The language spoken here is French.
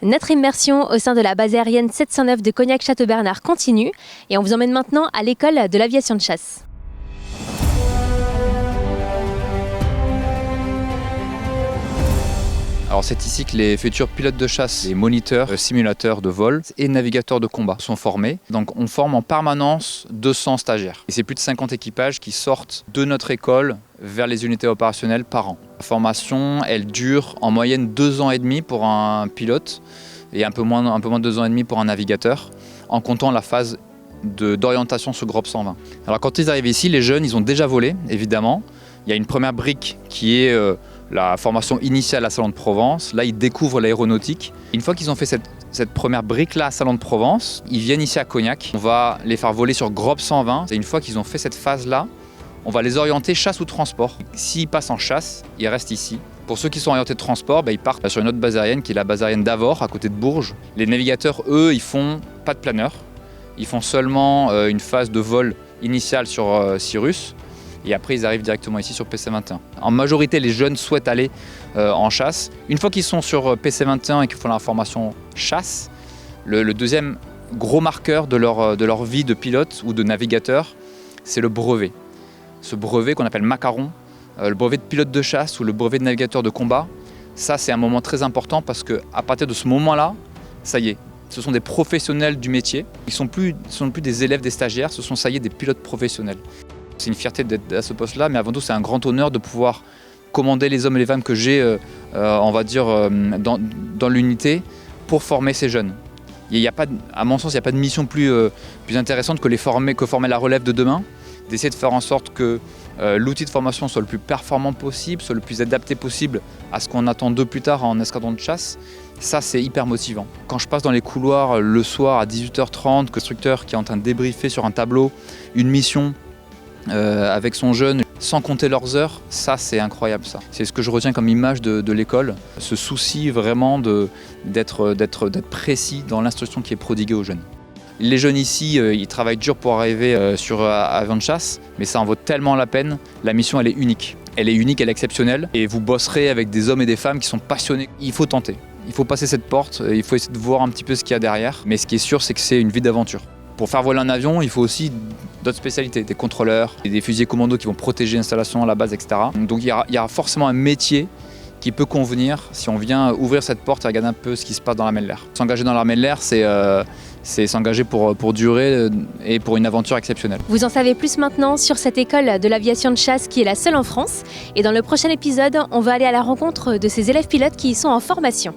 Notre immersion au sein de la base aérienne 709 de Cognac-Châteaubernard continue et on vous emmène maintenant à l'école de l'aviation de chasse. Alors c'est ici que les futurs pilotes de chasse, les moniteurs, simulateurs de vol et navigateurs de combat sont formés. Donc on forme en permanence 200 stagiaires. Et c'est plus de 50 équipages qui sortent de notre école vers les unités opérationnelles par an. La formation, elle dure en moyenne 2 ans et demi pour un pilote et un peu moins de 2 ans et demi pour un navigateur, en comptant la phase d'orientation sur Grop 120. Alors quand ils arrivent ici, les jeunes, ils ont déjà volé, évidemment. Il y a une première brique qui est la formation initiale à Salon de Provence. Là, ils découvrent l'aéronautique. Une fois qu'ils ont fait cette première brique-là à Salon de Provence, ils viennent ici à Cognac. On va les faire voler sur Grop 120. Et une fois qu'ils ont fait cette phase-là, on va les orienter chasse ou transport. S'ils passent en chasse, ils restent ici. Pour ceux qui sont orientés de transport, ils partent sur une autre base aérienne qui est la base aérienne d'Avord, à côté de Bourges. Les navigateurs, eux, ils font pas de planeur. Ils font seulement une phase de vol initiale sur Cirrus. Et après, ils arrivent directement ici sur PC-21. En majorité, les jeunes souhaitent aller en chasse. Une fois qu'ils sont sur PC-21 et qu'ils font la formation chasse, le deuxième gros marqueur de leur vie de pilote ou de navigateur, c'est le brevet. Ce brevet qu'on appelle macaron, le brevet de pilote de chasse ou le brevet de navigateur de combat, ça c'est un moment très important parce qu'à partir de ce moment-là, ça y est, ce sont des professionnels du métier. Ils ne sont plus des élèves, des stagiaires, ce sont ça y est des pilotes professionnels. C'est une fierté d'être à ce poste-là, mais avant tout, c'est un grand honneur de pouvoir commander les hommes et les femmes que j'ai, on va dire, dans l'unité pour former ces jeunes. À mon sens, il n'y a pas de mission plus intéressante que former la relève de demain, d'essayer de faire en sorte que l'outil de formation soit le plus performant possible, soit le plus adapté possible à ce qu'on attend d'eux plus tard en escadron de chasse. Ça, c'est hyper motivant. Quand je passe dans les couloirs le soir à 18h30, que l'instructeur qui est en train de débriefer sur un tableau une mission, avec son jeune, sans compter leurs heures, ça c'est incroyable ça. C'est ce que je retiens comme image de l'école, ce souci vraiment d'être précis dans l'instruction qui est prodiguée aux jeunes. Les jeunes ici, ils travaillent dur pour arriver sur avion de chasse, mais ça en vaut tellement la peine. La mission elle est unique, elle est exceptionnelle et vous bosserez avec des hommes et des femmes qui sont passionnés. Il faut tenter, il faut passer cette porte, il faut essayer de voir un petit peu ce qu'il y a derrière, mais ce qui est sûr c'est que c'est une vie d'aventure. Pour faire voler un avion, il faut aussi d'autres spécialités, des contrôleurs, des fusiliers commandos qui vont protéger l'installation, la base, etc. Donc il y a forcément un métier qui peut convenir si on vient ouvrir cette porte et regarder un peu ce qui se passe dans l'armée de l'air. S'engager dans l'armée de l'air, c'est s'engager pour durer et pour une aventure exceptionnelle. Vous en savez plus maintenant sur cette école de l'aviation de chasse qui est la seule en France. Et dans le prochain épisode, on va aller à la rencontre de ces élèves pilotes qui y sont en formation.